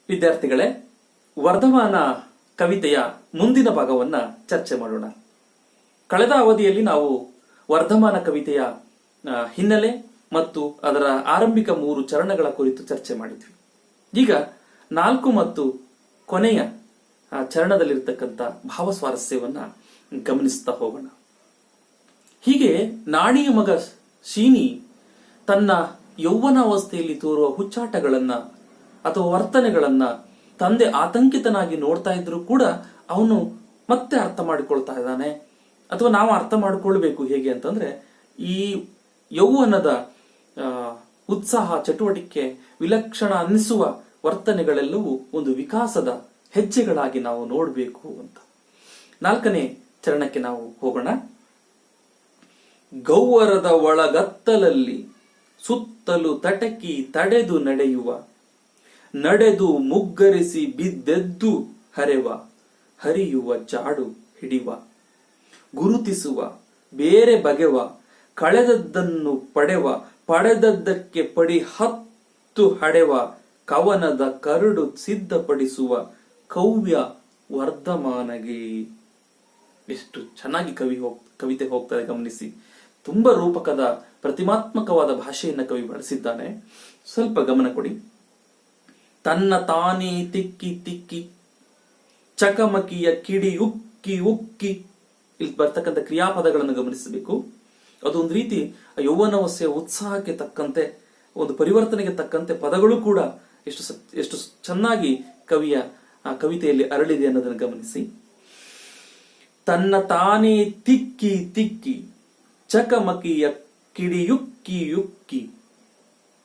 ವಿದ್ಯಾರ್ಥಿಗಳೇ, ವರ್ಧಮಾನ ಕವಿತೆಯ ಮುಂದಿನ ಭಾಗವನ್ನ ಚರ್ಚೆ ಮಾಡೋಣ. ಕಳೆದ ಅವಧಿಯಲ್ಲಿ ನಾವು ವರ್ಧಮಾನ ಕವಿತೆಯ ಹಿನ್ನೆಲೆ ಮತ್ತು ಅದರ ಆರಂಭಿಕ 3 ಚರಣಗಳ ಕುರಿತು ಚರ್ಚೆ ಮಾಡಿದ್ವಿ. ಈಗ 4 ಮತ್ತು ಕೊನೆಯ ಚರಣದಲ್ಲಿರ್ತಕ್ಕಂಥ ಭಾವಸ್ವಾರಸ್ಯವನ್ನ ಗಮನಿಸ್ತಾ ಹೋಗೋಣ. ಹೀಗೆ ನಾಣಿಯ ಮಗ ಶೀನಿ ತನ್ನ ಯೌವನಾವಸ್ಥೆಯಲ್ಲಿ ತೋರುವ ಹುಚ್ಚಾಟಗಳನ್ನ ಅಥವಾ ವರ್ತನೆಗಳನ್ನ ತಂದೆ ಆತಂಕಿತನಾಗಿ ನೋಡ್ತಾ ಇದ್ರು ಕೂಡ ಅವನು ಮತ್ತೆ ಅರ್ಥ ಮಾಡಿಕೊಳ್ತಾ ಇದ್ದಾನೆ. ಅಥವಾ ನಾವು ಅರ್ಥ ಮಾಡಿಕೊಳ್ಬೇಕು ಹೇಗೆ ಅಂತಂದ್ರೆ, ಈ ಯೌವನದ ಉತ್ಸಾಹ, ಚಟುವಟಿಕೆ, ವಿಲಕ್ಷಣ ಅನ್ನಿಸುವ ವರ್ತನೆಗಳೆಲ್ಲವೂ ಒಂದು ವಿಕಾಸದ ಹೆಜ್ಜೆಗಳಾಗಿ ನಾವು ನೋಡಬೇಕು ಅಂತ. 4ನೇ ಚರಣಕ್ಕೆ ನಾವು ಹೋಗೋಣ. ಗೌವರದ ಒಳಗತ್ತಲಲ್ಲಿ ಸುತ್ತಲೂ ತಟಕಿ ತಡೆದು ನಡೆದು ಮುಗ್ಗರಿಸಿ ಬಿದ್ದೆದ್ದು ಹರಿಯುವ ಜಾಡು ಹಿಡಿವ, ಗುರುತಿಸುವ ಬೇರೆ ಬಗೆವ, ಕಳೆದದ್ದನ್ನು ಪಡೆದದ್ದಕ್ಕೆ ಪಡಿ 10 ಹಡೆವ, ಕವನದ ಕರಡು ಸಿದ್ಧಪಡಿಸುವ ಕವ್ಯ ವರ್ಧಮಾನಗೆ. ಎಷ್ಟು ಚೆನ್ನಾಗಿ ಕವಿತೆ ಹೋಗ್ತದೆ ಗಮನಿಸಿ. ತುಂಬಾ ರೂಪಕದ ಪ್ರತಿಮಾತ್ಮಕವಾದ ಭಾಷೆಯನ್ನ ಕವಿ ಬಳಸಿದ್ದಾನೆ. ಸ್ವಲ್ಪ ಗಮನ ಕೊಡಿ. ತನ್ನ ತಾನೇ ತಿಕ್ಕಿ ಚಕಮಕಿಯ ಕಿಡಿ ಉಕ್ಕಿ ಇಲ್ಲಿ ಬರ್ತಕ್ಕಂಥ ಕ್ರಿಯಾಪದಗಳನ್ನು ಗಮನಿಸಬೇಕು. ಅದೊಂದು ರೀತಿ ಯೌವನಾವಸ್ಥೆಯ ಉತ್ಸಾಹಕ್ಕೆ ತಕ್ಕಂತೆ, ಒಂದು ಪರಿವರ್ತನೆಗೆ ತಕ್ಕಂತೆ ಪದಗಳು ಕೂಡ ಎಷ್ಟು ಚೆನ್ನಾಗಿ ಕವಿಯ ಕವಿತೆಯಲ್ಲಿ ಅರಳಿದೆ ಅನ್ನೋದನ್ನು ಗಮನಿಸಿ. ತನ್ನ ತಾನೇ ತಿಕ್ಕಿ ಚಕಮಕಿಯ ಕಿಡಿಯುಕ್ಕಿ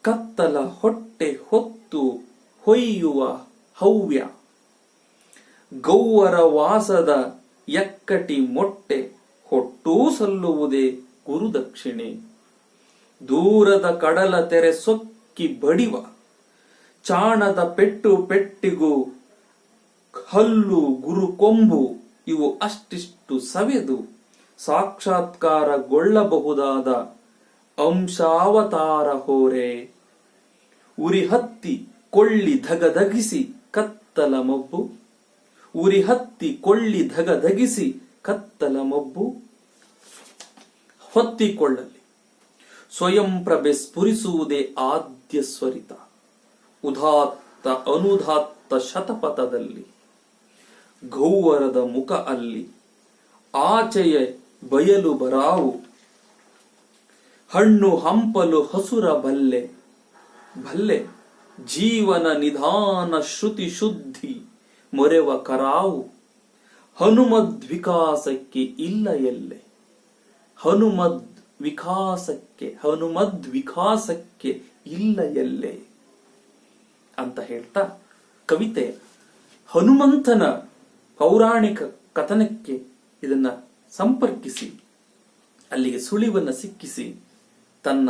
ಕತ್ತಲ ಹೊಟ್ಟೆ ಹೊತ್ತು ಹೊಯ್ಯುವ ಹವ್ಯ, ಗೌವರ ವಾಸದ ಎಕ್ಕಟಿ ಮೊಟ್ಟೆ ಹೊಟ್ಟೂ ಸಲ್ಲುವುದೇ ಗುರುದಕ್ಷಿಣೆ, ದೂರದ ಕಡಲ ತೆರೆ ಸೊಕ್ಕಿ ಬಡಿವ, ಚಾಣದ ಪೆಟ್ಟಿಗೂ ಹಲ್ಲು ಗುರು ಕೊಂಬು ಇವು ಅಷ್ಟಿಷ್ಟು ಸವೆದು ಸಾಕ್ಷಾತ್ಕಾರಗೊಳ್ಳಬಹುದಾದ ಅಂಶಾವತಾರ ಹೊರೆ, ಉರಿ ಹತ್ತಿ ಕೊಳ್ಳಿ ಧಗಧಗಿಸಿ ಕತ್ತಲ ಮೊಬ್ಬು ಹೊತ್ತಿಕೊಳ್ಳಲಿ, ಸ್ವಯಂ ಪ್ರಭೆ ಸ್ಫುರಿಸುವುದೇ ಆದ್ಯ ಸ್ವರಿತ, ಉದಾತ್ತ ಅನುದಾತ್ತ ಶತಪಥದಲ್ಲಿ, ಗೌವರದ ಮುಖ ಅಲ್ಲಿ ಆಚೆಯ ಬಯಲು ಬರಾವು, ಹಣ್ಣು ಹಂಪಲು ಹಸುರ ಬಲ್ಲೆ ಜೀವನ ನಿಧಾನ ಶ್ರುತಿ ಶುದ್ಧಿ ಮೊರೆವ ಕರಾವು, ಹನುಮದ್ ವಿಕಾಸಕ್ಕೆ ಇಲ್ಲ ಎಲ್ಲೆ, ಹನುಮದ್ ವಿಕಾಸಕ್ಕೆ ಇಲ್ಲ ಎಲ್ಲೆ ಅಂತ ಹೇಳ್ತಾ ಕವಿತೆ ಹನುಮಂತನ ಪೌರಾಣಿಕ ಕಥನಕ್ಕೆ ಇದನ್ನ ಸಂಪರ್ಕಿಸಿ ಅಲ್ಲಿಗೆ ಸುಳಿವನ್ನ ಸಿಕ್ಕಿಸಿ ತನ್ನ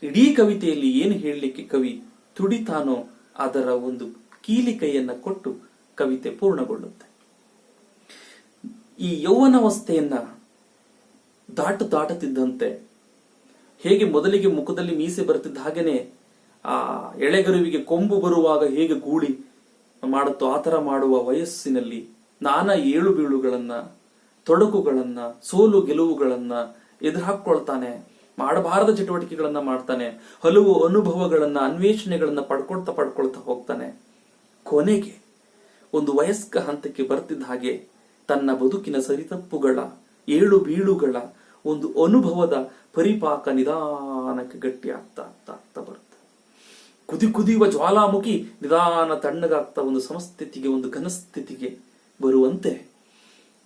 ಇಡೀ ಕವಿತೆಯಲ್ಲಿ ಏನು ಹೇಳಲಿಕ್ಕೆ ಕವಿ ತುಡಿತಾನೋ ಅದರ ಒಂದು ಕೀಲಿಕೈಯನ್ನ ಕೊಟ್ಟು ಕವಿತೆ ಪೂರ್ಣಗೊಳ್ಳುತ್ತೆ. ಈ ಯೌವನಾವಸ್ಥೆಯನ್ನ ದಾಟುತ್ತಿದ್ದಂತೆ ಹೇಗೆ ಮೊದಲಿಗೆ ಮುಖದಲ್ಲಿ ಮೀಸೆ ಬರುತ್ತಿದ್ದ ಹಾಗೇನೆ ಆ ಎಳೆಗರುವಿಗೆ ಕೊಂಬು ಬರುವಾಗ ಹೇಗೆ ಗೂಳಿ ಮಾಡುತ್ತೋ ಆತರ ಮಾಡುವ ವಯಸ್ಸಿನಲ್ಲಿ ನಾನಾ ಏಳು ಬೀಳುಗಳನ್ನ, ತೊಡಕುಗಳನ್ನ, ಸೋಲು ಗೆಲುವುಗಳನ್ನ ಎದುರಾಕೊಳ್ತಾನೆ, ಮಾಡಬಾರದ ಚಟುವಟಿಕೆಗಳನ್ನ ಮಾಡ್ತಾನೆ, ಹಲವು ಅನುಭವಗಳನ್ನ, ಅನ್ವೇಷಣೆಗಳನ್ನ ಪಡ್ಕೊಳ್ತಾ ಹೋಗ್ತಾನೆ. ಕೊನೆಗೆ ಒಂದು ವಯಸ್ಕ ಹಂತಕ್ಕೆ ಬರ್ತಿದ್ದ ಹಾಗೆ ತನ್ನ ಬದುಕಿನ ಸರಿತಪ್ಪುಗಳ, ಏಳು ಬೀಳುಗಳ ಒಂದು ಅನುಭವದ ಪರಿಪಾಕ ನಿಧಾನಕ್ಕೆ ಗಟ್ಟಿ ಆಗ್ತಾ ಬರುತ್ತೆ. ಕುದಿಯುವ ಜ್ವಾಲಾಮುಖಿ ನಿಧಾನ ತಣ್ಣಗಾಗ್ತಾ ಒಂದು ಸಮಸ್ಥಿತಿಗೆ, ಒಂದು ಘನಸ್ಥಿತಿಗೆ ಬರುವಂತೆ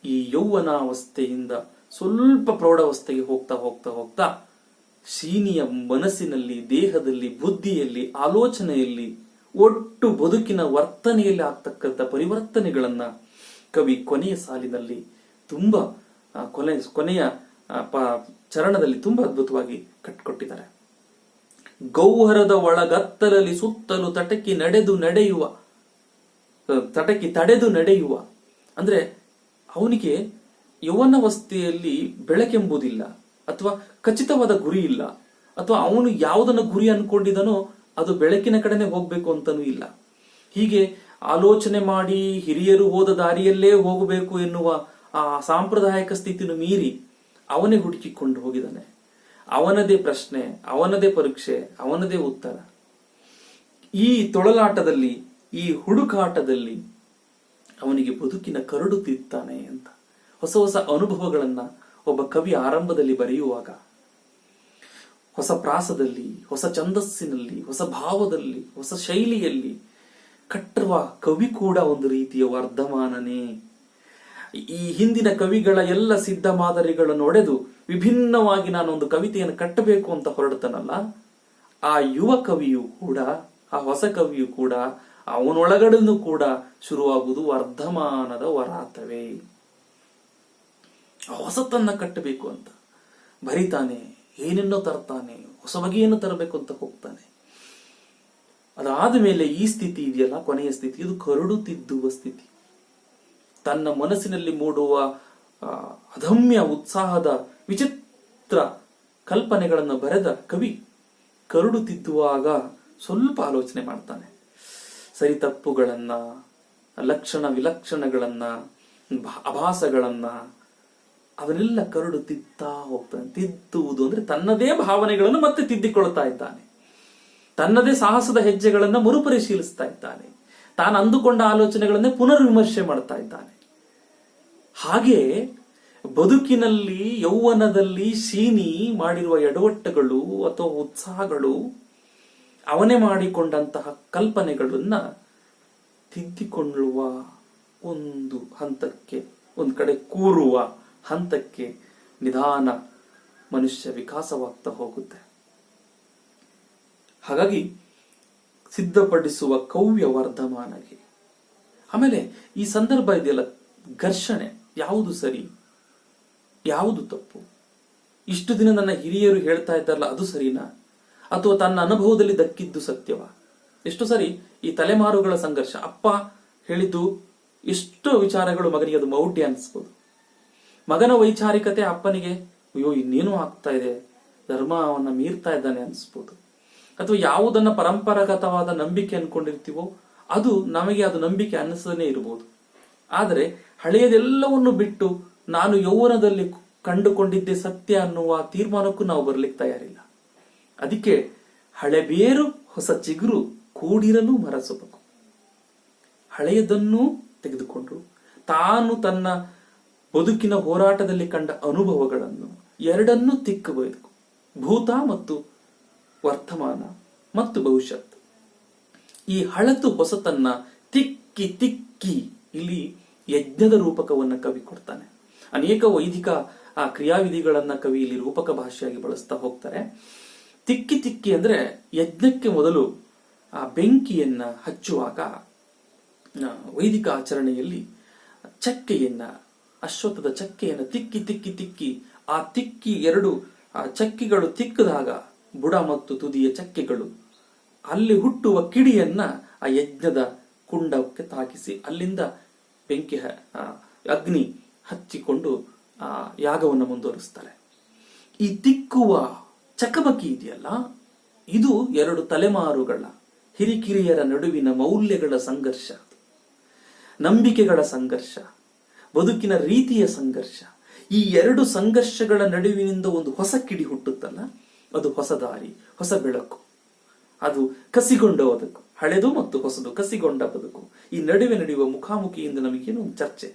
ಈ ಯೌವನಾವಸ್ಥೆಯಿಂದ ಸ್ವಲ್ಪ ಪ್ರೌಢಾವಸ್ಥೆಗೆ ಹೋಗ್ತಾ ಶೀನಿಯ ಮನಸ್ಸಿನಲ್ಲಿ, ದೇಹದಲ್ಲಿ, ಬುದ್ಧಿಯಲ್ಲಿ, ಆಲೋಚನೆಯಲ್ಲಿ, ಒಟ್ಟು ಬದುಕಿನ ವರ್ತನೆಯಲ್ಲಿ ಆಗ್ತಕ್ಕಂಥ ಪರಿವರ್ತನೆಗಳನ್ನ ಕವಿ ಕೊನೆಯ ಸಾಲಿನಲ್ಲಿ ತುಂಬಾ ಕೊನೆಯ ಚರಣದಲ್ಲಿ ತುಂಬಾ ಅದ್ಭುತವಾಗಿ ಕಟ್ಟಿಕೊಟ್ಟಿದ್ದಾರೆ. ಗೌಹರದ ಒಳಗತ್ತಲಲ್ಲಿ ಸುತ್ತಲೂ ತಟಕಿ ತಡೆದು ನಡೆಯುವ ಅಂದ್ರೆ ಅವನಿಗೆ ಯೌವನಾವಸ್ಥೆಯಲ್ಲಿ ಬೆಳಕೆಂಬುದಿಲ್ಲ, ಅಥವಾ ಖಚಿತವಾದ ಗುರಿ ಇಲ್ಲ, ಅಥವಾ ಅವನು ಯಾವುದನ್ನ ಗುರಿ ಅನ್ಕೊಂಡಿದನೋ ಅದು ಬೆಳಕಿನ ಕಡೆನೆ ಹೋಗ್ಬೇಕು ಅಂತನೂ ಇಲ್ಲ. ಹೀಗೆ ಆಲೋಚನೆ ಮಾಡಿ ಹಿರಿಯರು ಹೋದ ದಾರಿಯಲ್ಲೇ ಹೋಗಬೇಕು ಎನ್ನುವ ಆ ಸಾಂಪ್ರದಾಯಿಕ ಸ್ಥಿತಿಯನ್ನು ಮೀರಿ ಅವನೇ ಹುಡುಕಿಕೊಂಡು ಹೋಗಿದ್ದಾನೆ. ಅವನದೇ ಪ್ರಶ್ನೆ, ಅವನದೇ ಪರೀಕ್ಷೆ, ಅವನದೇ ಉತ್ತರ. ಈ ತೊಳಲಾಟದಲ್ಲಿ, ಈ ಹುಡುಕಾಟದಲ್ಲಿ ಅವನಿಗೆ ಬದುಕಿನ ಕರಡು ತಿರುತ್ತಾನೆ ಅಂತ ಹೊಸ ಹೊಸ ಅನುಭವಗಳನ್ನ ಒಬ್ಬ ಕವಿ ಆರಂಭದಲ್ಲಿ ಬರೆಯುವಾಗ ಹೊಸ ಪ್ರಾಸದಲ್ಲಿ, ಹೊಸ ಛಂದಸ್ಸಿನಲ್ಲಿ, ಹೊಸ ಭಾವದಲ್ಲಿ, ಹೊಸ ಶೈಲಿಯಲ್ಲಿ ಕಟ್ಟುವ ಕವಿ ಕೂಡ ಒಂದು ರೀತಿಯ ವರ್ಧಮಾನನೇ. ಈ ಹಿಂದಿನ ಕವಿಗಳ ಎಲ್ಲ ಸಿದ್ಧ ಮಾದರಿಗಳನ್ನು ಒಡೆದು ವಿಭಿನ್ನವಾಗಿ ನಾನೊಂದು ಕವಿತೆಯನ್ನು ಕಟ್ಟಬೇಕು ಅಂತ ಹೊರಡ್ತಾನಲ್ಲ, ಆ ಯುವ ಕವಿಯು ಕೂಡ, ಆ ಹೊಸ ಕವಿಯು ಕೂಡ, ಅವನೊಳಗಡೆನೂ ಕೂಡ ಶುರುವಾಗುವುದು ವರ್ಧಮಾನದ ವರಾತವೇ. ಹೊಸತನ್ನ ಕಟ್ಟಬೇಕು ಅಂತ ಬರಿತಾನೆ, ಏನೇನೋ ತರ್ತಾನೆ, ಹೊಸ ಬಗೆಯನ್ನು ತರಬೇಕು ಅಂತ ಹೋಗ್ತಾನೆ. ಅದಾದ ಮೇಲೆ ಈ ಸ್ಥಿತಿ ಇದೆಯಲ್ಲ, ಕೊನೆಯ ಸ್ಥಿತಿ, ಇದು ಕರಡು ತಿದ್ದುವ ಸ್ಥಿತಿ. ತನ್ನ ಮನಸ್ಸಿನಲ್ಲಿ ಮೂಡುವ ಅದಮ್ಯ ಉತ್ಸಾಹದ ವಿಚಿತ್ರ ಕಲ್ಪನೆಗಳನ್ನು ಬರೆದ ಕವಿ ಕರಡು ತಿದ್ದುವಾಗ ಸ್ವಲ್ಪ ಆಲೋಚನೆ ಮಾಡ್ತಾನೆ. ಸರಿ ತಪ್ಪುಗಳನ್ನ, ಲಕ್ಷಣ ವಿಲಕ್ಷಣಗಳನ್ನ, ಆಭಾಸಗಳನ್ನ ಅವನ್ನೆಲ್ಲ ಕರಡು ತಿದ್ತಾ ಹೋಗ್ತಾನೆ. ತಿದ್ದುವುದು ಅಂದ್ರೆ ತನ್ನದೇ ಭಾವನೆಗಳನ್ನು ಮತ್ತೆ ತಿದ್ದಿಕೊಳ್ತಾ ಇದ್ದಾನೆ. ತನ್ನದೇ ಸಾಹಸದ ಹೆಜ್ಜೆಗಳನ್ನ ಮರುಪರಿಶೀಲಿಸ್ತಾ ಇದ್ದಾನೆ. ತಾನು ಅಂದುಕೊಂಡ ಆಲೋಚನೆಗಳನ್ನೇ ಪುನರ್ವಿಮರ್ಶೆ ಮಾಡ್ತಾ ಇದ್ದಾನೆ. ಹಾಗೆ ಬದುಕಿನಲ್ಲಿ, ಯೌವನದಲ್ಲಿ ಶೀನಿ ಮಾಡಿರುವ ಎಡವಟ್ಟುಗಳು ಅಥವಾ ಉತ್ಸಾಹಗಳು, ಅವನೇ ಮಾಡಿಕೊಂಡಂತಹ ಕಲ್ಪನೆಗಳನ್ನ ತಿದ್ದಿಕೊಳ್ಳುವ ಒಂದು ಹಂತಕ್ಕೆ, ಒಂದು ಕಡೆ ಕೂರುವ ಹಂತಕ್ಕೆ ನಿಧಾನ ಮನುಷ್ಯ ವಿಕಾಸವಾಗ್ತಾ ಹೋಗುತ್ತೆ. ಹಾಗಾಗಿ ಸಿದ್ಧಪಡಿಸುವ ಕವ್ಯ ವರ್ಧಮಾನಗೆ. ಆಮೇಲೆ ಈ ಸಂದರ್ಭ ಇದೆಯಲ್ಲ, ಘರ್ಷಣೆ, ಯಾವುದು ಸರಿ, ಯಾವುದು ತಪ್ಪು, ಇಷ್ಟು ದಿನ ನನ್ನ ಹಿರಿಯರು ಹೇಳ್ತಾ ಇದ್ದಾರಲ್ಲ ಅದು ಸರಿನಾ, ಅಥವಾ ತನ್ನ ಅನುಭವದಲ್ಲಿ ದಕ್ಕಿದ್ದು ಸತ್ಯವಾ? ಎಷ್ಟು ಸರಿ ಈ ತಲೆಮಾರುಗಳ ಸಂಘರ್ಷ. ಅಪ್ಪ ಹೇಳಿದ್ದು ಎಷ್ಟೋ ವಿಚಾರಗಳು ಮಗನಿಗೆ ಅದು ಮೌಢ್ಯ ಅನಿಸ್ಬೋದು. ಮಗನ ವೈಚಾರಿಕತೆ ಅಪ್ಪನಿಗೆ ಅಯ್ಯೋ ಇನ್ನೇನೋ ಆಗ್ತಾ ಇದೆ, ಧರ್ಮವನ್ನ ಮೀರ್ತಾ ಇದ್ದಾನೆ ಅನಿಸ್ಬೋದು. ಅಥವಾ ಯಾವುದನ್ನ ಪರಂಪರಾಗತವಾದ ನಂಬಿಕೆ ಅನ್ಕೊಂಡಿರ್ತೀವೋ ಅದು ನಮಗೆ ಅದು ನಂಬಿಕೆ ಅನ್ನಿಸದೇ ಇರಬಹುದು. ಆದರೆ ಹಳೆಯದೆಲ್ಲವನ್ನು ಬಿಟ್ಟು ನಾನು ಯೌವನದಲ್ಲಿ ಕಂಡುಕೊಂಡಿದ್ದೆ ಸತ್ಯ ಅನ್ನುವ ತೀರ್ಮಾನಕ್ಕೂ ನಾವು ಬರ್ಲಿಕ್ಕೆ ತಯಾರಿಲ್ಲ. ಅದಕ್ಕೆ ಹಳೆ ಬೇರು ಹೊಸ ಚಿಗುರು ಕೂಡಿರಲು ಮರಸಬೇಕು. ಹಳೆಯದನ್ನೂ ತೆಗೆದುಕೊಂಡು ತಾನು ತನ್ನ ಬದುಕಿನ ಹೋರಾಟದಲ್ಲಿ ಕಂಡ ಅನುಭವಗಳನ್ನು ಎರಡನ್ನೂ ತಿಕ್ಕಬೇಕು. ಭೂತ ಮತ್ತು ವರ್ತಮಾನ ಮತ್ತು ಭವಿಷ್ಯತ್. ಈ ಹಳತು ಹೊಸತನ್ನ ತಿಕ್ಕಿ ತಿಕ್ಕಿ ಇಲ್ಲಿ ಯಜ್ಞದ ರೂಪಕವನ್ನ ಕವಿ ಕೊಡ್ತಾನೆ. ಅನೇಕ ವೈದಿಕ ಕ್ರಿಯಾವಿಧಿಗಳನ್ನ ಕವಿ ಇಲ್ಲಿ ರೂಪಕ ಭಾಷೆಯಾಗಿ ಬಳಸ್ತಾ ಹೋಗ್ತಾರೆ. ತಿಕ್ಕಿ ತಿಕ್ಕಿ ಅಂದ್ರೆ ಯಜ್ಞಕ್ಕೆ ಮೊದಲು ಆ ಬೆಂಕಿಯನ್ನ ಹಚ್ಚುವಾಗ ವೈದಿಕ ಆಚರಣೆಯಲ್ಲಿ ಚಕ್ಕೆಯನ್ನ, ಅಶ್ವತ್ಥದ ಚಕ್ಕೆಯನ್ನ ತಿಕ್ಕಿ ತಿಕ್ಕಿ ತಿಕ್ಕಿ ಆ ತಿಕ್ಕಿ ಎರಡು ಚಕ್ಕೆಗಳು ತಿಕ್ಕಿದಾಗ ಬುಡ ಮತ್ತು ತುದಿಯ ಚಕ್ಕೆಗಳು ಅಲ್ಲಿ ಹುಟ್ಟುವ ಕಿಡಿಯನ್ನ ಆ ಯಜ್ಞದ ಕುಂಡಕ್ಕೆ ತಾಕಿಸಿ ಅಲ್ಲಿಂದ ಬೆಂಕಿ ಅಗ್ನಿ ಹಚ್ಚಿಕೊಂಡು ಆ ಯಾಗವನ್ನು ಮುಂದುವರಿಸ್ತಾರೆ. ಈ ತಿಕ್ಕುವ ಚಕಮಕಿ ಇದೆಯಲ್ಲ, ಇದು ಎರಡು ತಲೆಮಾರುಗಳ ಹಿರಿಕಿರಿಯರ ನಡುವಿನ ಮೌಲ್ಯಗಳ ಸಂಘರ್ಷ, ನಂಬಿಕೆಗಳ ಸಂಘರ್ಷ, ಬದುಕಿನ ರೀತಿಯ ಸಂಘರ್ಷ. ಈ ಎರಡು ಸಂಘರ್ಷಗಳ ನಡುವಿನಿಂದ ಒಂದು ಹೊಸ ಕಿಡಿ ಹುಟ್ಟುತ್ತಲ್ಲ, ಅದು ಹೊಸ ದಾರಿ, ಹೊಸ ಬೆಳಕು. ಅದು ಕಸಿಗೊಂಡ ಬದುಕು, ಹಳೆದು ಮತ್ತು ಹೊಸದು ಕಸಿಗೊಂಡ ಬದುಕು. ಈ ನಡುವೆ ನಡೆಯುವ ಮುಖಾಮುಖಿಯಿಂದ ನಮಗೇನು ಒಂದು ಚರ್ಚೆ,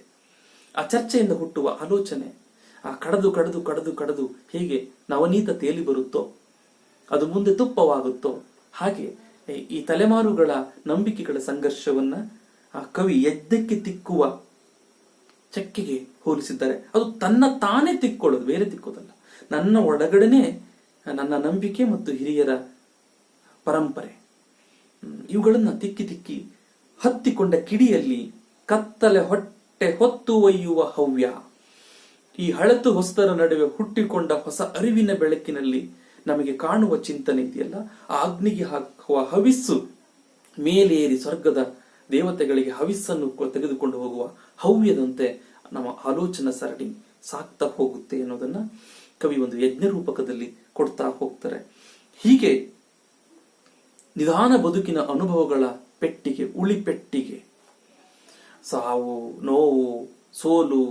ಆ ಚರ್ಚೆಯಿಂದ ಹುಟ್ಟುವ ಆಲೋಚನೆ, ಆ ಕಡದು ಕಡದು ಕಡದು ಕಡದು ಹೇಗೆ ನವನೀತ ತೇಲಿ ಬರುತ್ತೋ, ಅದು ಮುಂದೆ ತುಪ್ಪವಾಗುತ್ತೋ, ಹಾಗೆ ಈ ತಲೆಮಾರುಗಳ ನಂಬಿಕೆಗಳ ಸಂಘರ್ಷವನ್ನ ಆ ಕವಿ ಯಜ್ಞಕ್ಕೆ ತಿಕ್ಕುವ ಚಕ್ಕೆಗೆ ಹೋಲಿಸಿದ್ದಾರೆ. ಅದು ತನ್ನ ತಾನೇ ತಿಕ್ಕೊಳ್ಳೋದು, ಬೇರೆ ತಿಕ್ಕೋದಲ್ಲ. ನನ್ನ ಒಳಗಡೆನೆ ನನ್ನ ನಂಬಿಕೆ ಮತ್ತು ಹಿರಿಯರ ಪರಂಪರೆ ಇವುಗಳನ್ನ ತಿಕ್ಕಿ ತಿಕ್ಕಿ ಹತ್ತಿಕೊಂಡ ಕಿಡಿಯಲ್ಲಿ ಕತ್ತಲೆ ಹೊಟ್ಟೆ ಹೊತ್ತು ಒಯ್ಯುವ ಹವ್ಯ. ಈ ಹಳತು ಹೊಸದರ ನಡುವೆ ಹುಟ್ಟಿಕೊಂಡ ಹೊಸ ಅರಿವಿನ ಬೆಳಕಿನಲ್ಲಿ ನಮಗೆ ಕಾಣುವ ಚಿಂತನೆ ಇದೆಯಲ್ಲ, ಆ ಅಗ್ನಿಗೆ ಹಾಕುವ ಹವಿಸ್ಸು ಮೇಲೇರಿ ಸ್ವರ್ಗದ ದೇವತೆಗಳಿಗೆ ಹವಿಸ್ಸನ್ನು ತೆಗೆದುಕೊಂಡು ಹೋಗುವ ಹವ್ಯದಂತೆ ನಮ್ಮ ಆಲೋಚನಾ ಸರಣಿ ಸಾಕ್ತಾ ಹೋಗುತ್ತೆ ಅನ್ನೋದನ್ನ ಕವಿ ಒಂದು ಯಜ್ಞ ರೂಪಕದಲ್ಲಿ ಕೊಡ್ತಾ ಹೋಗ್ತಾರೆ. ಹೀಗೆ ನಿಧಾನ ಬದುಕಿನ ಅನುಭವಗಳ ಪೆಟ್ಟಿಗೆ, ಉಳಿಪೆಟ್ಟಿಗೆ ಸಾವು, ನೋವು, ಸೋಲು,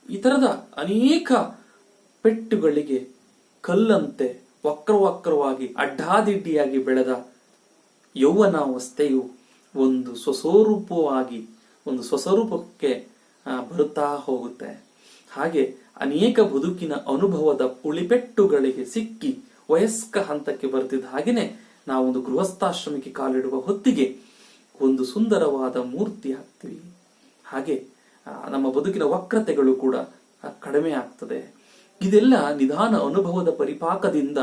ಈ ತರದ ಅನೇಕ ಪೆಟ್ಟುಗಳಿಗೆ ಕಲ್ಲಂತೆ ವಕ್ರವಕ್ರವಾಗಿ ಅಡ್ಡಾದಿಡ್ಡಿಯಾಗಿ ಬೆಳೆದ ಯೌವನಾವಸ್ಥೆಯು ಒಂದು ಸ್ವಸ್ವರೂಪಕ್ಕೆ ಬರುತ್ತಾ ಹೋಗುತ್ತೆ. ಹಾಗೆ ಅನೇಕ ಬದುಕಿನ ಅನುಭವದ ಉಳಿಪೆಟ್ಟುಗಳಿಗೆ ಸಿಕ್ಕಿ ವಯಸ್ಕ ಹಂತಕ್ಕೆ ಬರ್ತಿದ್ದ ಹಾಗೆನೆ ನಾವೊಂದು ಗೃಹಸ್ಥಾಶ್ರಮಕ್ಕೆ ಕಾಲಿಡುವ ಹೊತ್ತಿಗೆ ಒಂದು ಸುಂದರವಾದ ಮೂರ್ತಿ ಆಗ್ತೀವಿ. ಹಾಗೆ ನಮ್ಮ ಬದುಕಿನ ವಕ್ರತೆಗಳು ಕೂಡ ಕಡಿಮೆ ಆಗ್ತದೆ. ಇದೆಲ್ಲ ನಿಧಾನ ಅನುಭವದ ಪರಿಪಾಕದಿಂದ,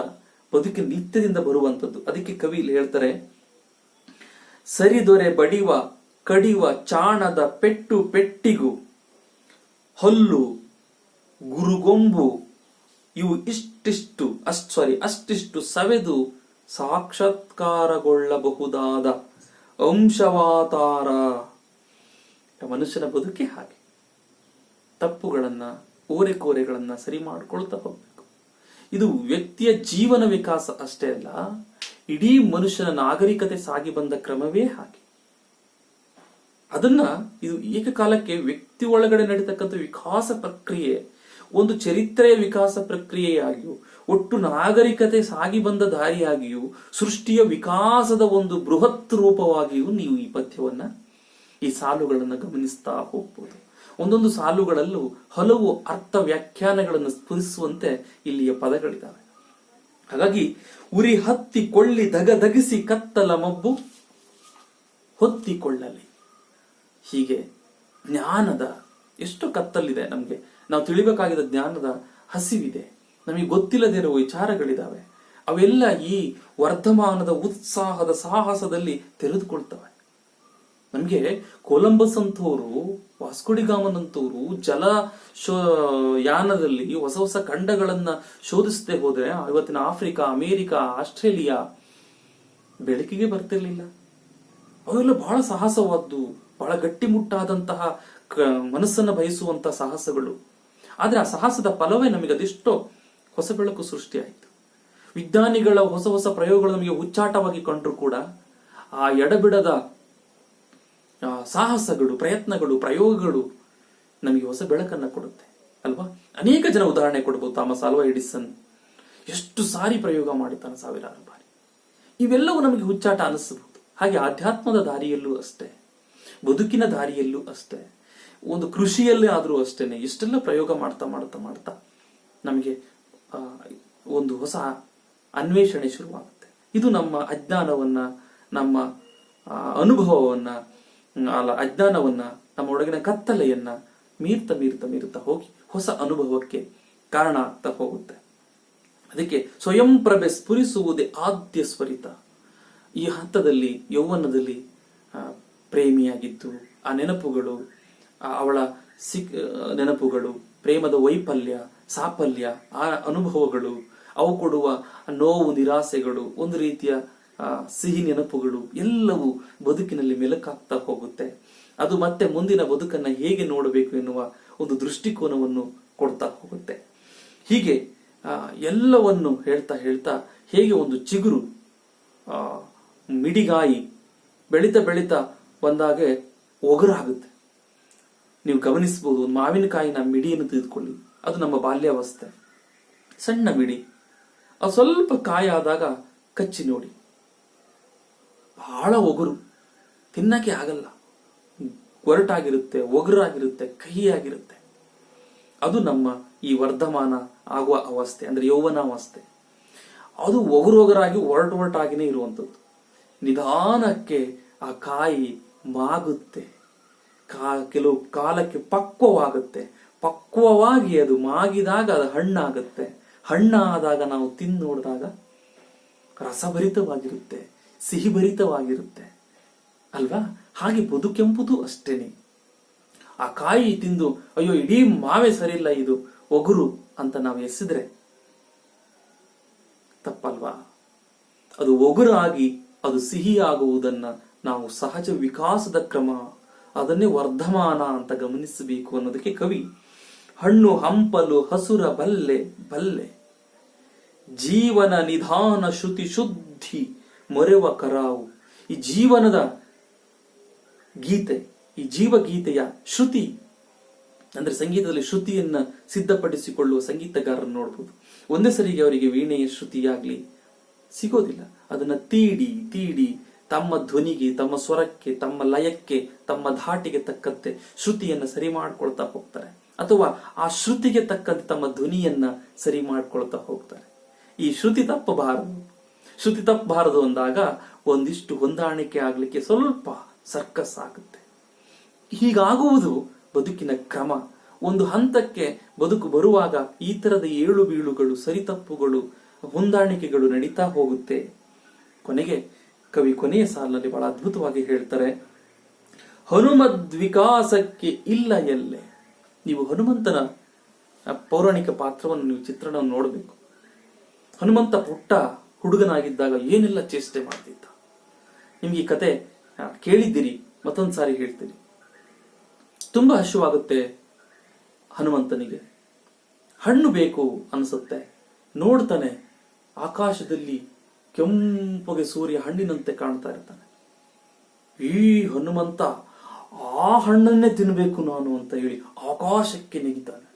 ಬದುಕಿನ ನಿತ್ಯದಿಂದ ಬರುವಂಥದ್ದು. ಅದಕ್ಕೆ ಕವಿ ಇಲ್ಲಿ ಹೇಳ್ತಾರೆ, ಸರಿದೊರೆ ಬಡಿವ ಕಡಿವ ಚಾಣದ ಪೆಟ್ಟು ಪೆಟ್ಟಿಗೂ ಹಲ್ಲು ಗುರುಗೊಂಬು ಇವು ಅಷ್ಟಿಷ್ಟು ಸವೆದು ಸಾಕ್ಷಾತ್ಕಾರಗೊಳ್ಳಬಹುದಾದ ಅಂಶವಾತಾರ. ಮನುಷ್ಯನ ಬದುಕೆ ಹಾಗೆ. ತಪ್ಪುಗಳನ್ನ, ಓರೆಕೋರೆಗಳನ್ನ ಸರಿ ಮಾಡಿಕೊಳ್ತಾ ಹೋಗ್ಬೇಕು. ಇದು ವ್ಯಕ್ತಿಯ ಜೀವನ ವಿಕಾಸ ಅಷ್ಟೇ ಅಲ್ಲ, ಇಡೀ ಮನುಷ್ಯನ ನಾಗರಿಕತೆ ಸಾಗಿ ಬಂದ ಕ್ರಮವೇ ಹಾಗೆ. ಇದು ಏಕಕಾಲಕ್ಕೆ ವ್ಯಕ್ತಿ ಒಳಗಡೆ ನಡೀತಕ್ಕಂಥ ವಿಕಾಸ ಪ್ರಕ್ರಿಯೆ, ಒಂದು ಚರಿತ್ರೆಯ ವಿಕಾಸ ಪ್ರಕ್ರಿಯೆಯಾಗಿಯೂ, ಒಟ್ಟು ನಾಗರಿಕತೆ ಸಾಗಿ ಬಂದ ದಾರಿಯಾಗಿಯೂ, ಸೃಷ್ಟಿಯ ವಿಕಾಸದ ಒಂದು ಬೃಹತ್ ರೂಪವಾಗಿಯೂ ನೀವು ಈ ಪದ್ಯವನ್ನ, ಈ ಸಾಲುಗಳನ್ನು ಗಮನಿಸ್ತಾ ಹೋಗ್ಬೋದು. ಒಂದೊಂದು ಸಾಲುಗಳಲ್ಲೂ ಹಲವು ಅರ್ಥ ವ್ಯಾಖ್ಯಾನಗಳನ್ನು ಸ್ಫುರಿಸುವಂತೆ ಇಲ್ಲಿಯ ಪದಗಳಿದ್ದಾವೆ. ಹಾಗಾಗಿ ಉರಿ ಹತ್ತಿ ಕೊಳ್ಳಿ ದಗದಗಿಸಿ ಕತ್ತಲ ಮಬ್ಬು ಹೊತ್ತಿಕೊಳ್ಳಲಿ. ಹೀಗೆ ಜ್ಞಾನದ ಎಷ್ಟು ಕತ್ತಲಿದೆ, ನಮ್ಗೆ ನಾವು ತಿಳಿಬೇಕಾಗಿದ್ದ ಜ್ಞಾನದ ಹಸಿವಿದೆ, ನಮಗೆ ಗೊತ್ತಿಲ್ಲದೇ ಇರುವ ವಿಚಾರಗಳಿದಾವೆ. ಅವೆಲ್ಲ ಈ ವರ್ಧಮಾನದ ಉತ್ಸಾಹದ ಸಾಹಸದಲ್ಲಿ ತೆರೆದುಕೊಳ್ತವೆ. ನಮ್ಗೆ ಕೊಲಂಬಸ್ ಅಂತವರು, ವಾಸ್ಕೋಡಿಗಾಮನ್ ಅಂತವರು ಯಾನದಲ್ಲಿ ಹೊಸ ಹೊಸ ಖಂಡಗಳನ್ನ ಶೋಧಿಸದೆ ಹೋದ್ರೆ ಇವತ್ತಿನ ಆಫ್ರಿಕಾ, ಅಮೇರಿಕಾ, ಆಸ್ಟ್ರೇಲಿಯಾ ಬೆಳಕಿಗೆ ಬರ್ತಿರ್ಲಿಲ್ಲ. ಅವೆಲ್ಲ ಬಹಳ ಸಾಹಸವಾದ್ದು, ಬಹಳ ಗಟ್ಟಿಮುಟ್ಟಾದಂತಹ ಮನಸ್ಸನ್ನ ಬಯಸುವಂತಹ ಸಾಹಸಗಳು. ಆದ್ರೆ ಆ ಸಾಹಸದ ಫಲವೇ ನಮಗೆ ಅದೆಷ್ಟೋ ಹೊಸ ಬೆಳಕು ಸೃಷ್ಟಿಯಾಯಿತು. ವಿಜ್ಞಾನಿಗಳ ಹೊಸ ಹೊಸ ಪ್ರಯೋಗಗಳು ನಮಗೆ ಹುಚ್ಚಾಟವಾಗಿ ಕಂಡ್ರು ಕೂಡ ಆ ಎಡಬಿಡದ ಸಾಹಸಗಳು, ಪ್ರಯತ್ನಗಳು, ಪ್ರಯೋಗಗಳು ನಮಗೆ ಹೊಸ ಬೆಳಕನ್ನ ಕೊಡುತ್ತೆ ಅಲ್ವಾ? ಅನೇಕ ಜನ ಉದಾಹರಣೆ ಕೊಡಬಹುದು. ಥಾಮಸ್ ಆಲ್ವಾ ಎಡಿಸನ್ ಎಷ್ಟು ಸಾರಿ ಪ್ರಯೋಗ ಮಾಡಿದ್ದಾನೆ, ಸಾವಿರಾರು ಬಾರಿ. ಇವೆಲ್ಲವೂ ನಮಗೆ ಹುಚ್ಚಾಟ ಅನಿಸಬಹುದು. ಹಾಗೆ ಆಧ್ಯಾತ್ಮದ ದಾರಿಯಲ್ಲೂ ಅಷ್ಟೇ, ಬದುಕಿನ ದಾರಿಯಲ್ಲೂ ಅಷ್ಟೇ, ಒಂದು ಕೃಷಿಯಲ್ಲೇ ಆದ್ರೂ ಅಷ್ಟೇನೆ ಇಷ್ಟೆಲ್ಲ ಪ್ರಯೋಗ ಮಾಡ್ತಾ ಮಾಡ್ತಾ ಮಾಡ್ತಾ ನಮಗೆ ಒಂದು ಹೊಸ ಅನ್ವೇಷಣೆ ಶುರುವಾಗುತ್ತೆ. ಇದು ನಮ್ಮ ಅಜ್ಞಾನವನ್ನ, ನಮ್ಮ ಅನುಭವವನ್ನ, ಅಜ್ಞಾನವನ್ನ, ನಮ್ಮ ಒಳಗಿನ ಕತ್ತಲೆಯನ್ನ ಮೀರ್ತಾ ಮೀರ್ತಾ ಮೀರ್ತಾ ಹೋಗಿ ಹೊಸ ಅನುಭವಕ್ಕೆ ಕಾರಣ ಆಗ್ತಾ ಹೋಗುತ್ತೆ. ಅದಕ್ಕೆ ಸ್ವಯಂ ಪ್ರಭೆ ಸ್ಫುರಿಸುವುದೇ ಆದ್ಯ ಸ್ವರಿತ. ಈ ಹಂತದಲ್ಲಿ, ಯೌವನದಲ್ಲಿ ಪ್ರೇಮಿಯಾಗಿದ್ದು ಆ ನೆನಪುಗಳು, ಅವಳ ನೆನಪುಗಳು, ಪ್ರೇಮದ ವೈಫಲ್ಯ, ಸಾಫಲ್ಯ, ಆ ಅನುಭವಗಳು, ಅವು ಕೊಡುವ ನೋವು, ನಿರಾಸೆಗಳು, ಒಂದು ರೀತಿಯ ಸಿಹಿ ನೆನಪುಗಳು ಎಲ್ಲವೂ ಬದುಕಿನಲ್ಲಿ ಮೆಲುಕಾಗ್ತಾ ಹೋಗುತ್ತೆ. ಅದು ಮತ್ತೆ ಮುಂದಿನ ಬದುಕನ್ನ ಹೇಗೆ ನೋಡಬೇಕು ಎನ್ನುವ ಒಂದು ದೃಷ್ಟಿಕೋನವನ್ನು ಕೊಡ್ತಾ ಹೋಗುತ್ತೆ. ಹೀಗೆ ಎಲ್ಲವನ್ನು ಹೇಳ್ತಾ ಹೇಳ್ತಾ ಹೇಗೆ ಒಂದು ಚಿಗುರು ಮಿಡಿಗಾಯಿ ಬೆಳೀತಾ ಬೆಳೀತಾ ಬಂದಾಗೆ ಒಗರಾಗುತ್ತೆ. ನೀವು ಗಮನಿಸಬಹುದು, ಒಂದು ಮಾವಿನಕಾಯಿನ ಮಿಡಿಯನ್ನು ತೆಗೆದುಕೊಳ್ಳಿ, ಅದು ನಮ್ಮ ಬಾಲ್ಯಾವಸ್ಥೆ, ಸಣ್ಣ ಮಿಡಿ. ಅದು ಸ್ವಲ್ಪ ಕಾಯಿ ಆದಾಗ ಕಚ್ಚಿ ನೋಡಿ, ಬಹಳ ಒಗರು, ತಿನ್ನಕ್ಕೆ ಆಗಲ್ಲ, ಒರಟಾಗಿರುತ್ತೆ, ಒಗರಾಗಿರುತ್ತೆ, ಕಹಿಯಾಗಿರುತ್ತೆ. ಅದು ನಮ್ಮ ಈ ವರ್ಧಮಾನ ಆಗುವ ಅವಸ್ಥೆ, ಅಂದ್ರೆ ಯೌವನಾವಸ್ಥೆ. ಅದು ಒಗರೊಗರಾಗಿ ಒರಟಾಗಿನೇ ಇರುವಂಥದ್ದು. ನಿಧಾನಕ್ಕೆ ಆ ಕಾಯಿ ಮಾಗುತ್ತೆ, ಕೆಲವು ಕಾಲಕ್ಕೆ ಪಕ್ವವಾಗುತ್ತೆ. ಪಕ್ವವಾಗಿ ಅದು ಮಾಗಿದಾಗ ಅದು ಹಣ್ಣಾಗುತ್ತೆ. ಹಣ್ಣಾದಾಗ ನಾವು ತಿಂದು ನೋಡಿದಾಗ ರಸಭರಿತವಾಗಿರುತ್ತೆ, ಸಿಹಿಭರಿತವಾಗಿರುತ್ತೆ ಅಲ್ವಾ? ಹಾಗೆ ಬದುಕೆಂಬುದು ಅಷ್ಟೇನೆ. ಆ ಕಾಯಿ ತಿಂದು ಅಯ್ಯೋ ಇಡೀ ಮಾವೇ ಸರಿಯಿಲ್ಲ, ಇದು ಒಗುರು ಅಂತ ನಾವು ಎಸೆದ್ರೆ ತಪ್ಪಲ್ವಾ? ಅದು ಒಗುರಾಗಿ ಅದು ಸಿಹಿಯಾಗುವುದನ್ನ ನಾವು ಸಹಜ ವಿಕಾಸದ ಕ್ರಮ, ಅದನ್ನೇ ವರ್ಧಮಾನ ಅಂತ ಗಮನಿಸಬೇಕು ಅನ್ನೋದಕ್ಕೆ ಕವಿ ಹಣ್ಣು ಹಂಪಲು ಹಸುರ ಬಲ್ಲೆ ಬಲ್ಲೆ ಜೀವನ ನಿಧಾನ ಶ್ರುತಿ ಶುದ್ಧಿ ಮೊರೆವ ಕರಾವು. ಈ ಜೀವನದ ಗೀತೆ, ಈ ಜೀವಗೀತೆಯ ಶ್ರುತಿ ಅಂದ್ರೆ ಸಂಗೀತದಲ್ಲಿ ಶ್ರುತಿಯನ್ನ ಸಿದ್ಧಪಡಿಸಿಕೊಳ್ಳುವ ಸಂಗೀತಗಾರರನ್ನು ನೋಡ್ಬೋದು. ಒಂದೇ ಸರಿಗೆ ಅವರಿಗೆ ವೀಣೆಯ ಶ್ರುತಿಯಾಗ್ಲಿ ಸಿಗೋದಿಲ್ಲ. ಅದನ್ನ ತೀಡಿ ತೀಡಿ ತಮ್ಮ ಧ್ವನಿಗೆ, ತಮ್ಮ ಸ್ವರಕ್ಕೆ, ತಮ್ಮ ಲಯಕ್ಕೆ, ತಮ್ಮ ಧಾಟಿಗೆ ತಕ್ಕಂತೆ ಶ್ರುತಿಯನ್ನ ಸರಿ ಮಾಡ್ಕೊಳ್ತಾ ಹೋಗ್ತಾರೆ, ಅಥವಾ ಆ ಶ್ರುತಿಗೆ ತಕ್ಕಂತೆ ತಮ್ಮ ಧ್ವನಿಯನ್ನ ಸರಿ ಮಾಡ್ಕೊಳ್ತಾ ಹೋಗ್ತಾರೆ. ಈ ಶ್ರುತಿ ತಪ್ಪಬಾರದು ಅಂದಾಗ ಒಂದಿಷ್ಟು ಹೊಂದಾಣಿಕೆ ಆಗ್ಲಿಕ್ಕೆ ಸ್ವಲ್ಪ ಸರ್ಕಸ್ ಆಗುತ್ತೆ. ಹೀಗಾಗುವುದು ಬದುಕಿನ ಕ್ರಮ. ಒಂದು ಹಂತಕ್ಕೆ ಬದುಕು ಬರುವಾಗ ಈ ತರದ ಏಳು ಬೀಳುಗಳು, ಸರಿತಪ್ಪುಗಳು, ಹೊಂದಾಣಿಕೆಗಳು ನಡೀತಾ ಹೋಗುತ್ತೆ. ಕೊನೆಗೆ ಕವಿ ಕೊನೆಯ ಸಾಲಿನಲ್ಲಿ ಬಹಳ ಅದ್ಭುತವಾಗಿ ಹೇಳ್ತಾರೆ, ಹನುಮದ್ವಿಕಾಸಕ್ಕೆ ಇಲ್ಲ ಎಲ್ಲೆ. ನೀವು ಹನುಮಂತನ ಪೌರಾಣಿಕ ಪಾತ್ರವನ್ನು, ನೀವು ಚಿತ್ರಣವನ್ನು ನೋಡಬೇಕು. ಹನುಮಂತ ಪುಟ್ಟ ಹುಡುಗನಾಗಿದ್ದಾಗ ಏನೆಲ್ಲ ಚೇಷ್ಟೆ ಮಾಡ್ತಿದ್ದ. ನಿಮ್ಗೆ ಈ ಕತೆ ಕೇಳಿದ್ದೀರಿ, ಮತ್ತೊಂದ್ಸಾರಿ ಹೇಳ್ತೀನಿ. ತುಂಬಾ ಹಸಿವಾಗುತ್ತೆ ಹನುಮಂತನಿಗೆ, ಹಣ್ಣು ಬೇಕು ಅನಿಸುತ್ತೆ. ನೋಡ್ತಾನೆ, ಆಕಾಶದಲ್ಲಿ ಕೆಂಪಗೆ ಸೂರ್ಯ ಹಣ್ಣಿನಂತೆ ಕಾಣ್ತಾ ಇರ್ತಾನೆ. ಈ ಹನುಮಂತ ಆ ಹಣ್ಣನ್ನೇ ತಿನ್ಬೇಕು ನಾನು ಅಂತ ಹೇಳಿ ಆಕಾಶಕ್ಕೆ ನೆಗಿತಾನೆ.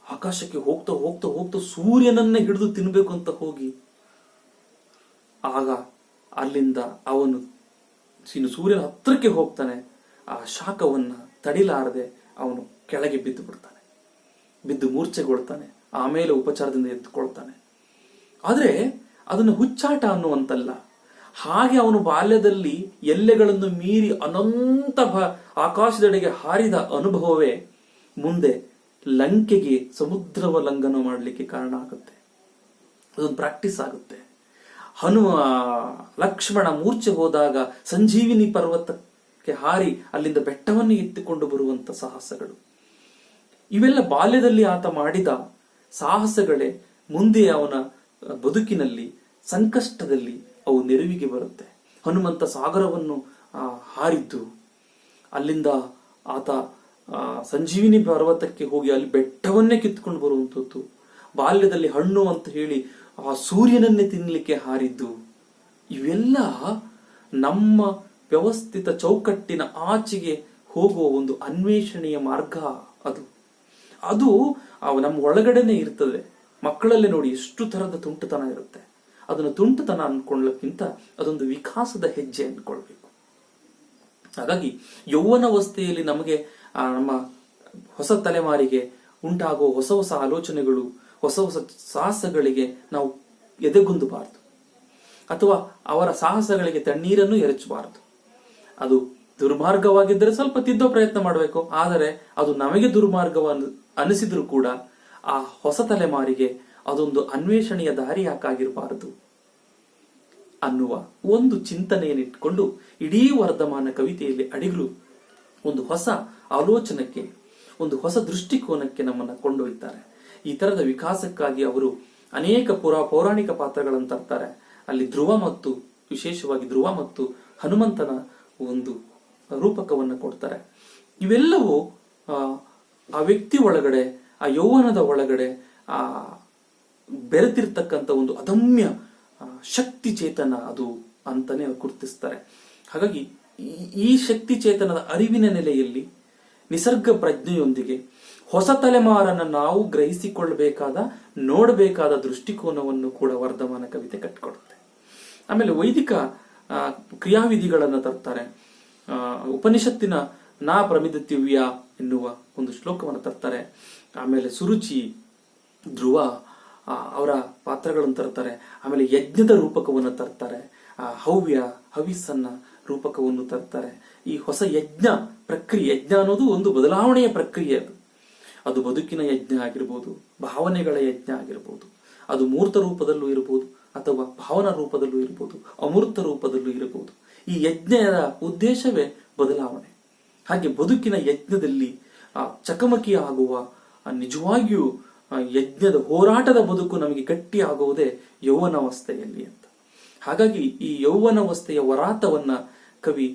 ಆಕಾಶಕ್ಕೆ ಹೋಗ್ತಾ ಹೋಗ್ತಾ ಹೋಗ್ತಾ ಸೂರ್ಯನನ್ನೇ ಹಿಡಿದು ತಿನ್ಬೇಕು ಅಂತ ಹೋಗಿ, ಆಗ ಅಲ್ಲಿಂದ ಅವನು ಸೂರ್ಯನ ಹತ್ರಕ್ಕೆ ಹೋಗ್ತಾನೆ. ಆ ಶಾಖವನ್ನ ತಡಿಲಾರದೆ ಅವನು ಕೆಳಗೆ ಬಿದ್ದು ಬಿಡ್ತಾನೆ, ಬಿದ್ದು ಮೂರ್ಛೆಗೊಳ್ತಾನೆ. ಆಮೇಲೆ ಉಪಚಾರದಿಂದ ಎದ್ದುಕೊಳ್ತಾನೆ. ಆದ್ರೆ ಅದನ್ನು ಹುಚ್ಚಾಟ ಅನ್ನುವಂತಲ್ಲ. ಹಾಗೆ ಅವನು ಬಾಲ್ಯದಲ್ಲಿ ಎಲ್ಲೆಗಳನ್ನು ಮೀರಿ ಅನಂತ ಆಕಾಶದೆಡೆಗೆ ಹಾರಿದ ಅನುಭವವೇ ಮುಂದೆ ಲಂಕೆಗೆ ಸಮುದ್ರವ ಲಂಘನ ಮಾಡಲಿಕ್ಕೆ ಕಾರಣ ಆಗುತ್ತೆ. ಅದೊಂದು ಪ್ರಾಕ್ಟೀಸ್ ಆಗುತ್ತೆ. ಲಕ್ಷ್ಮಣ ಮೂರ್ಛೆ ಹೋದಾಗ ಸಂಜೀವಿನಿ ಪರ್ವತಕ್ಕೆ ಹಾರಿ ಅಲ್ಲಿಂದ ಬೆಟ್ಟವನ್ನು ಎತ್ತಿಕೊಂಡು ಬರುವಂತ ಸಾಹಸಗಳು, ಇವೆಲ್ಲ ಬಾಲ್ಯದಲ್ಲಿ ಆತ ಮಾಡಿದ ಸಾಹಸಗಳೇ ಮುಂದೆ ಅವನ ಬದುಕಿನಲ್ಲಿ ಸಂಕಷ್ಟದಲ್ಲಿ ಅವು ನೆರವಿಗೆ ಬರುತ್ತೆ. ಹನುಮಂತ ಸಾಗರವನ್ನು ಹಾರಿದ್ದು, ಅಲ್ಲಿಂದ ಆತ ಸಂಜೀವಿನಿ ಪರ್ವತಕ್ಕೆ ಹೋಗಿ ಅಲ್ಲಿ ಬೆಟ್ಟವನ್ನೇ ಕಿತ್ಕೊಂಡು ಬರುವಂಥದ್ದು, ಬಾಲ್ಯದಲ್ಲಿ ಹಣ್ಣು ಅಂತ ಹೇಳಿ ಆ ಸೂರ್ಯನನ್ನೇ ತಿನ್ನಲಿಕ್ಕೆ ಹಾರಿದ್ದು, ಇವೆಲ್ಲ ನಮ್ಮ ವ್ಯವಸ್ಥಿತ ಚೌಕಟ್ಟಿನ ಆಚೆಗೆ ಹೋಗುವ ಒಂದು ಅನ್ವೇಷಣೆಯ ಮಾರ್ಗ. ಅದು ನಮ್ಮ ಒಳಗಡೆನೆ ಇರ್ತದೆ. ಮಕ್ಕಳಲ್ಲೇ ನೋಡಿ ಎಷ್ಟು ತರದ ತುಂಟತನ ಇರುತ್ತೆ. ಅದನ್ನು ತುಂಟತನ ಅನ್ಕೊಳ್ಳಕ್ಕಿಂತ ಅದೊಂದು ವಿಕಾಸದ ಹೆಜ್ಜೆ ಅನ್ಕೊಳ್ಬೇಕು. ಹಾಗಾಗಿ ಯೌವನಾವಸ್ಥೆಯಲ್ಲಿ ನಮಗೆ ನಮ್ಮ ಹೊಸ ತಲೆಮಾರಿಗೆ ಉಂಟಾಗುವ ಹೊಸ ಹೊಸ ಆಲೋಚನೆಗಳು, ಹೊಸ ಹೊಸ ಸಾಹಸಗಳಿಗೆ ನಾವು ಎದೆಗುಂದಬಾರದು, ಅಥವಾ ಅವರ ಸಾಹಸಗಳಿಗೆ ತಣ್ಣೀರನ್ನು ಎರಚಬಾರದು. ಅದು ದುರ್ಮಾರ್ಗವಾಗಿದ್ದರೆ ಸ್ವಲ್ಪ ತಿದ್ದೋ ಪ್ರಯತ್ನ ಮಾಡಬೇಕು. ಆದರೆ ಅದು ನಮಗೆ ದುರ್ಮಾರ್ಗವನ್ನು ಅನಿಸಿದ್ರು ಕೂಡ ಆ ಹೊಸ ತಲೆಮಾರಿಗೆ ಅದೊಂದು ಅನ್ವೇಷಣೆಯ ದಾರಿ ಯಾಕಾಗಿರಬಾರದು ಅನ್ನುವ ಒಂದು ಚಿಂತನೆಯನ್ನಿಟ್ಕೊಂಡು ಇಡೀ ವರ್ಧಮಾನ ಕವಿತೆಯಲ್ಲಿ ಅಡಿಗರು ಒಂದು ಹೊಸ ಆಲೋಚನಕ್ಕೆ, ಒಂದು ಹೊಸ ದೃಷ್ಟಿಕೋನಕ್ಕೆ ನಮ್ಮನ್ನ ಕೊಂಡೊಯ್ತಾರೆ. ಈ ತರದ ವಿಕಾಸಕ್ಕಾಗಿ ಅವರು ಅನೇಕ ಪೌರಾಣಿಕ ಪಾತ್ರಗಳನ್ನು ತರ್ತಾರೆ. ಅಲ್ಲಿ ವಿಶೇಷವಾಗಿ ಧ್ರುವ ಮತ್ತು ಹನುಮಂತನ ಒಂದು ರೂಪಕವನ್ನು ಕೊಡ್ತಾರೆ. ಇವೆಲ್ಲವೂ ಆ ವ್ಯಕ್ತಿ ಒಳಗಡೆ, ಆ ಯೌವನದ ಒಳಗಡೆ ಬೆರೆತಿರ್ತಕ್ಕಂಥ ಒಂದು ಅದಮ್ಯ ಶಕ್ತಿ ಚೇತನ ಅದು ಅಂತಾನೆ ಗುರುತಿಸ್ತಾರೆ. ಹಾಗಾಗಿ ಈ ಶಕ್ತಿ ಚೇತನದ ಅರಿವಿನ ನೆಲೆಯಲ್ಲಿ ನಿಸರ್ಗ ಪ್ರಜ್ಞೆಯೊಂದಿಗೆ ಹೊಸ ತಲೆಮಾರನ್ನ ನಾವು ಗ್ರಹಿಸಿಕೊಳ್ಳಬೇಕಾದ, ನೋಡಬೇಕಾದ ದೃಷ್ಟಿಕೋನವನ್ನು ಕೂಡ ವರ್ಧಮಾನ ಕವಿತೆ ಕಟ್ಟಿಕೊಡುತ್ತೆ. ಆಮೇಲೆ ವೈದಿಕ ಕ್ರಿಯಾವಿಧಿಗಳನ್ನು ತರ್ತಾರೆ. ಉಪನಿಷತ್ತಿನ ನಾ ಪ್ರಮಿದತಿವ್ಯ ಎನ್ನುವ ಒಂದು ಶ್ಲೋಕವನ್ನು ತರ್ತಾರೆ. ಆಮೇಲೆ ಸುರುಚಿ, ಧ್ರುವ ಅವರ ಪಾತ್ರಗಳನ್ನು ತರ್ತಾರೆ. ಆಮೇಲೆ ಯಜ್ಞದ ರೂಪಕವನ್ನು ತರ್ತಾರೆ. ಹವಿಸ್ಸನ್ನ ರೂಪಕವನ್ನು ತರ್ತಾರೆ. ಈ ಹೊಸ ಯಜ್ಞ ಪ್ರಕ್ರಿಯೆ, ಯಜ್ಞ ಅನ್ನೋದು ಒಂದು ಬದಲಾವಣೆಯ ಪ್ರಕ್ರಿಯೆ. ಅದು ಬದುಕಿನ ಯಜ್ಞ ಆಗಿರ್ಬೋದು, ಭಾವನೆಗಳ ಯಜ್ಞ ಆಗಿರ್ಬೋದು. ಅದು ಮೂರ್ತ ರೂಪದಲ್ಲೂ ಇರಬಹುದು, ಅಥವಾ ಭಾವನಾ ರೂಪದಲ್ಲೂ ಇರಬಹುದು, ಅಮೂರ್ತ ರೂಪದಲ್ಲೂ ಇರಬಹುದು. ಈ ಯಜ್ಞದ ಉದ್ದೇಶವೇ ಬದಲಾವಣೆ. ಹಾಗೆ ಬದುಕಿನ ಯಜ್ಞದಲ್ಲಿ ಚಕಮಕಿ ಆಗುವ, ನಿಜವಾಗಿಯೂ ಯಜ್ಞದ ಹೋರಾಟದ ಬದುಕು ನಮಗೆ ಗಟ್ಟಿ ಆಗುವುದೇ ಯೌವನಾವಸ್ಥೆಯಲ್ಲಿ ಅಂತ. ಹಾಗಾಗಿ ಈ ಯೌವನಾವಸ್ಥೆಯ ವರಾತವನ್ನ ಕವಿ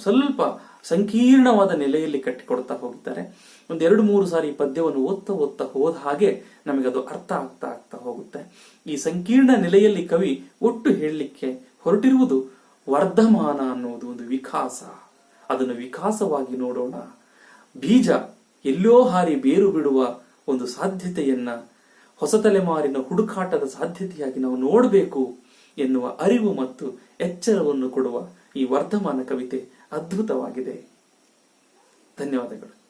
ಸ್ವಲ್ಪ ಸಂಕೀರ್ಣವಾದ ನೆಲೆಯಲ್ಲಿ ಕಟ್ಟಿಕೊಡ್ತಾ ಹೋಗಿದ್ದಾರೆ. ಒಂದ್ 2-3 ಸಾರಿ ಪದ್ಯವನ್ನು ಓದ್ತಾ ಹೋದ ಹಾಗೆ ನಮಗೆ ಅದು ಅರ್ಥ ಆಗ್ತಾ ಹೋಗುತ್ತೆ. ಈ ಸಂಕೀರ್ಣ ನೆಲೆಯಲ್ಲಿ ಕವಿ ಒಟ್ಟು ಹೇಳಲಿಕ್ಕೆ ಹೊರಟಿರುವುದು ವರ್ಧಮಾನ ಅನ್ನುವುದು ಒಂದು ವಿಕಾಸ, ಅದನ್ನು ವಿಕಾಸವಾಗಿ ನೋಡೋಣ. ಬೀಜ ಎಲ್ಲೋ ಹಾರಿ ಬೇರು ಬಿಡುವ ಒಂದು ಸಾಧ್ಯತೆಯನ್ನ ಹೊಸ ತಲೆಮಾರಿನ ಹುಡುಕಾಟದ ಸಾಧ್ಯತೆಯಾಗಿ ನಾವು ನೋಡಬೇಕು ಎನ್ನುವ ಅರಿವು ಮತ್ತು ಎಚ್ಚರವನ್ನು ಕೊಡುವ ಈ ವರ್ಧಮಾನ ಕವಿತೆ ಅದ್ಭುತವಾಗಿದೆ. ಧನ್ಯವಾದಗಳು.